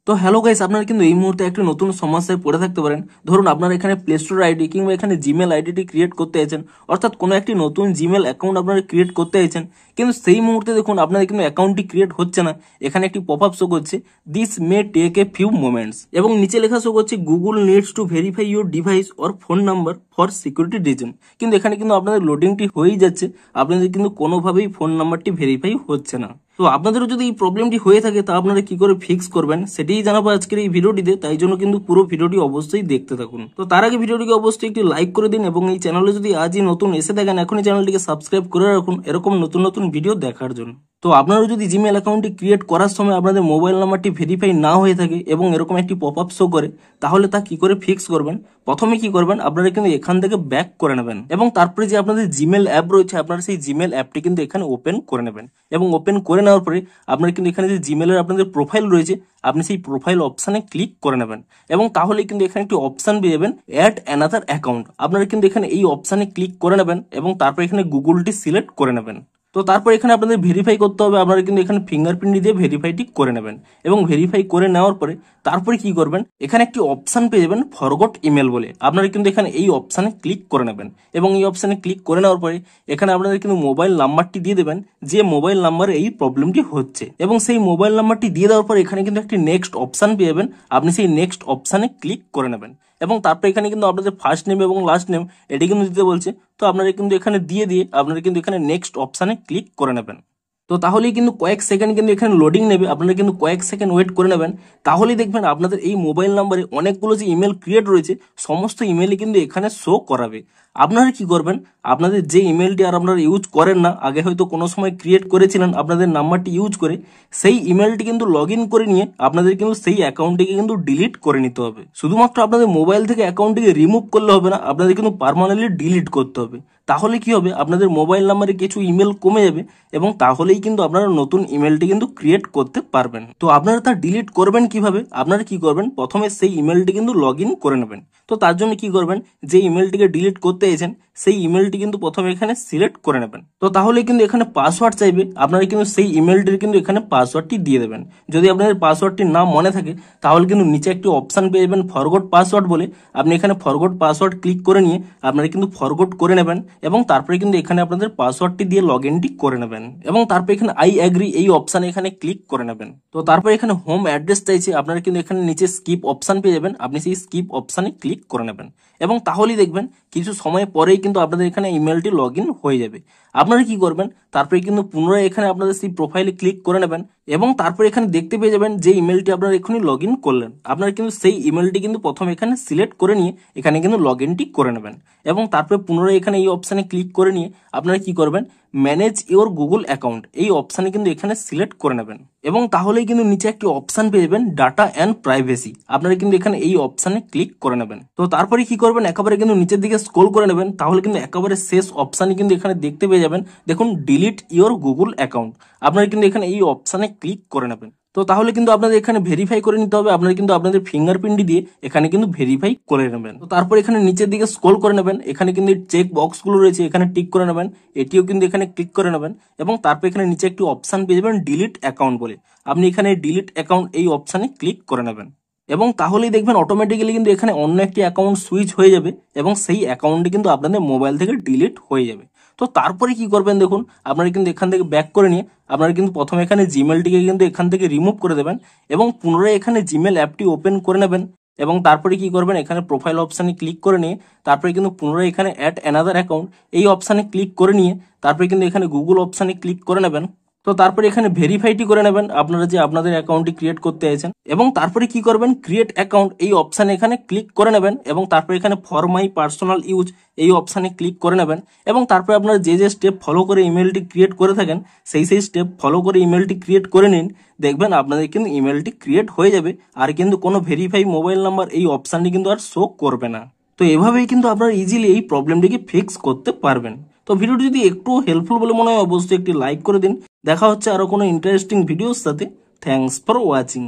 তো hello guys, আপনারা কিন্তু এই মুহূর্তে একটা নতুন সমস্যায় পড়ে থাকতে পারেন। ধরুন আপনারা এখানে প্লে স্টোর আইডি কিংবা এখানে জিমেল আইডিটি ক্রিয়েট করতে চাইছেন, অর্থাৎ কোনো একটি নতুন জিমেল অ্যাকাউন্ট আপনারা ক্রিয়েট করতে চাইছেন, কিন্তু সেই মুহূর্তে দেখুন আপনাদের কিন্তু অ্যাকাউন্টটি ক্রিয়েট হচ্ছে না। এখানে একটি পপ আপ শো করছে, this may take a few moments, এবং নিচে লেখা শো করছে Google needs to verify your device or phone number for security reason. কিন্তু এখানে কিন্তু আপনাদের লোডিংটি হয়েই যাচ্ছে, আপনাদের কিন্তু কোনোভাবেই ফোন নাম্বারটি ভেরিফাই হচ্ছে না। তো আপনাদেরও যদি এই প্রবলেমটি হয়ে থাকে তা আপনারা কি করে ফিক্স করবেন সেটাই জানাবো আজকের এই ভিডিওটিতে, তাই জন্য কিন্তু পুরো ভিডিওটি অবশ্যই দেখতে থাকুন। তো তার আগে ভিডিওটিকে অবশ্যই একটি লাইক করে দিন এবং এই চ্যানেলে যদি আজই নতুন এসে থাকেন এখনই চ্যানেলটিকে সাবস্ক্রাইব করে রাখুন এরকম নতুন নতুন ভিডিও দেখার জন্য। তো আপনারা যদি জিমেল অ্যাকাউন্টটি ক্রিয়েট করার সময় আপনাদের মোবাইল নাম্বারটি ভেরিফাই না হয়ে থাকে এবং এরকম একটি পপ আপ শো করে, তাহলে তা কি করে ফিক্স করবেন? প্রথমে কি করবেন, আপনারা কিন্তু এখান থেকে ব্যাক করে নেবেন এবং তারপরে যে আপনাদের জিমেল অ্যাপ রয়েছে আপনারা সেই জিমেল অ্যাপটি কিন্তু এখানে ওপেন করে নেবেন এবং ওপেন করে নেওয়ার পরে আপনারা কিন্তু এখানে যে জিমেলের আপনাদের প্রোফাইল রয়েছে আপনি সেই প্রোফাইল অপশানে ক্লিক করে নেবেন এবং তাহলে কিন্তু এখানে একটি অপশান পেয়ে যাবেন অ্যাড অ্যানাদার অ্যাকাউন্ট। আপনারা কিন্তু এখানে এই অপশানে ক্লিক করে নেবেন এবং তারপর এখানে গুগলটি সিলেক্ট করে নেবেন। তো তারপর এখানে আপনাদের ভেরিফাই করতে হবে, আপনারা কিন্তু এখানে ফিঙ্গারপ্রিন্ট দিয়ে ভেরিফাইটি করে নেবেন এবং ভেরিফাই করে নেওয়ার পরে তারপরে কি করবেন, এখানে একটি অপশান পেয়ে যাবেন ফরগট ইমেল বলে। আপনারা কিন্তু এখানে এই অপশানে ক্লিক করে নেবেন এবং এই অপশানে ক্লিক করে নেওয়ার পরে এখানে আপনাদের কিন্তু মোবাইল নাম্বারটি দিয়ে দেবেন যে মোবাইল নাম্বারে এই প্রবলেমটি হচ্ছে, এবং সেই মোবাইল নাম্বারটি দিয়ে দেওয়ার পর এখানে কিন্তু একটি নেক্সট অপশান পেয়ে যাবেন। আপনি সেই নেক্সট অপশানে ক্লিক করে নেবেন এবং তারপর এখানে কিন্তু আপনাদের ফার্স্ট নেম এবং লাস্ট নেম এটি কিন্তু দিতে বলছে। তো আপনারা কিন্তু এখানে দিয়ে আপনারা কিন্তু এখানে নেক্সট অপশানে ক্লিক করে নেবেন। তো তাহলেই কিন্তু কয়েক সেকেন্ড কিন্তু এখানে লোডিং নেবে, আপনারা কিন্তু কয়েক সেকেন্ড ওয়েট করে নেবেন। তাহলেই দেখবেন আপনাদের এই মোবাইল নাম্বারে অনেকগুলো যে ইমেল ক্রিয়েট রয়েছে সমস্ত ইমেলই কিন্তু এখানে শো করাবে। আপনারা কি করবেন, আপনাদের যে ইমেলটি আর আপনারা ইউজ করেন না, আগে হয়তো কোনো সময় ক্রিয়েট করেছিলেন আপনাদের নাম্বারটি ইউজ করে, সেই ইমেলটি কিন্তু লগ ইন করে নিয়ে আপনাদের কিন্তু সেই অ্যাকাউন্টটিকে কিন্তু ডিলিট করে নিতে হবে। শুধুমাত্র আপনাদের মোবাইল থেকে অ্যাকাউন্টটিকে রিমুভ করলে হবে না, আপনাদের কিন্তু পার্মানেন্টলি ডিলিট করতে হবে। তাহলে কি হবে, আপনাদের মোবাইল নাম্বারে কিছু ইমেল কমে যাবে এবং তাহলেই কিন্তু আপনারা নতুন ইমেলটি কিন্তু ক্রিয়েট করতে পারবেন। তো আপনারা তা ডিলিট করবেন কিভাবে, আপনারা কি করবেন, প্রথমে সেই ইমেলটি কিন্তু লগ ইন করে নেবেন। তো তার জন্য কি করবেন, যে ইমেলটিকে ডিলিট করতে এসেছেন সেই ইমেলটি কিন্তু প্রথমে এখানে সিলেক্ট করে নেবেন। তো তাহলে কিন্তু এখানে পাসওয়ার্ড চাইবে, আপনারা কিন্তু সেই ইমেলটির কিন্তু এখানে পাসওয়ার্ডটি দিয়ে দেবেন। যদি আপনাদের পাসওয়ার্ডটি না মনে থাকে তাহলে কিন্তু নিচে একটি অপশন পেয়ে যাবেন ফরগট পাসওয়ার্ড বলে, আপনি এখানে ফরগট পাসওয়ার্ড ক্লিক করে নিয়ে আপনারা কিন্তু ফরগট করে নেবেন এবং তারপরে কিন্তু এখানে আপনাদের পাসওয়ার্ডটি দিয়ে লগ ইনটি করে নেবেন এবং তারপরে এখানে আই এগ্রি এই অপশানে এখানে ক্লিক করে নেবেন। তো তারপরে এখানে হোম অ্যাড্রেস চাইছে, আপনারা কিন্তু এখানে নিচে স্কিপ অপশান পেয়ে যাবেন, আপনি সেই স্কিপ অপশানে ক্লিক করে নেবেন এবং তাহলেই দেখবেন কিছু সময় পরেই কিন্তু আপনাদের এখানে ইমেলটি লগ ইন হয়ে যাবে। আপনারা কি করবেন, তারপরে কিন্তু পুনরায় এখানে আপনাদের সেই প্রোফাইলে ক্লিক করে নেবেন এবং তারপরে এখানে দেখতে পেয়ে যাবেন যে ইমেলটি আপনারা এখনই লগ ইন করলেন, আপনারা কিন্তু সেই ইমেলটি কিন্তু প্রথম এখানে সিলেক্ট করে নিয়ে এখানে কিন্তু লগ ইনটি করে নেবেন এবং তারপরে পুনরায় এখানে এই অপশানে ক্লিক করে নিয়ে আপনারা কি করবেন, ম্যানেজ ইওর গুগল অ্যাকাউন্ট এই অপশানে কিন্তু এখানে সিলেক্ট করে নেবেন এবং তাহলেই কিন্তু নিচে একটি অপশান পেয়ে যাবেন ডাটা অ্যান্ড প্রাইভেসি, আপনারা কিন্তু এখানে এই অপশানে ক্লিক করে নেবেন। তো তারপরে কি করবেন, একেবারে কিন্তু নিচের দিকে স্ক্রল করে নেবেন, তাহলে কিন্তু একেবারে শেষ অপশানে কিন্তু এখানে দেখতে পেয়ে যাবেন দেখুন ডিলিট ইওর গুগল অ্যাকাউন্ট, আপনারা কিন্তু এখানে এই অপশানে ক্লিক করে নেবেন। তো তাহলে কিন্তু আপনাদের এখানে ভেরিফাই করে নিতে হবে, আপনারা কিন্তু আপনাদের ফিঙ্গারপ্রিন্ট দিয়ে এখানে কিন্তু ভেরিফাই করে নেবেন। তো তারপর এখানে নিচের দিকে স্ক্রল করে নেবেন, এখানে কিন্তু চেক বক্সগুলো রয়েছে এখানে টিক করে নেবেন, এটিও কিন্তু এখানে ক্লিক করে নেবেন এবং তারপর এখানে নিচে একটি অপশান পেয়ে যাবেন ডিলিট অ্যাকাউন্ট বলে, আপনি এখানে ডিলিট অ্যাকাউন্ট এই অপশানে ক্লিক করে নেবেন এবং তাহলেই দেখবেন অটোমেটিক্যালি কিন্তু এখানে অন্য একটি অ্যাকাউন্ট সুইচ হয়ে যাবে এবং সেই অ্যাকাউন্টটি কিন্তু আপনাদের মোবাইল থেকে ডিলিট হয়ে যাবে। তো তারপরে কি করবেন দেখুন, আপনারা কিন্তু এখান থেকে ব্যাক করে নিয়ে আপনারা কিন্তু প্রথমে এখানে জিমেলটিকে কিন্তু এখান থেকে রিমুভ করে দেবেন এবং পুনরায় এখানে জিমেল অ্যাপটি ওপেন করে নেবেন এবং তারপরে কি করবেন, এখানে প্রোফাইল অপশানে ক্লিক করে নিয়ে তারপরে কিন্তু পুনরায় এখানে অ্যাড অ্যানাদার অ্যাকাউন্ট এই অপশানে ক্লিক করে নিয়ে তারপরে কিন্তু এখানে গুগল অপশানে ক্লিক করে নেবেন। তো তারপরে এখানে ভেরিফাইটি করে নেবেন আপনারা যে আপনাদের অ্যাকাউন্টটি ক্রিয়েট করতে চাইছেন এবং তারপরে কি করবেন, ক্রিয়েট অ্যাকাউন্ট এই অপশানে এখানে ক্লিক করে নেবেন এবং তারপরে এখানে ফর মাই পার্সোনাল ইউজ এই অপশানে ক্লিক করে নেবেন এবং তারপরে আপনারা যে যে স্টেপ ফলো করে ইমেলটি ক্রিয়েট করে থাকেন সেই স্টেপ ফলো করে ইমেলটি ক্রিয়েট করে নিন, দেখবেন আপনাদের কিন্তু ইমেলটি ক্রিয়েট হয়ে যাবে আর কিন্তু কোনো ভেরিফাই মোবাইল নাম্বার এই অপশানটি কিন্তু আর শো করবে না। তো এভাবেই কিন্তু আপনারা ইজিলি এই প্রবলেমটিকে ফিক্স করতে পারবেন। তো ভিডিওটি যদি একটু হেল্পফুল বলে মনে হয় অবশ্যই একটি লাইক করে দিন। দেখা হচ্ছে আরো কোনো ইন্টারেস্টিং ভিডিওর সাথে। Thanks for watching.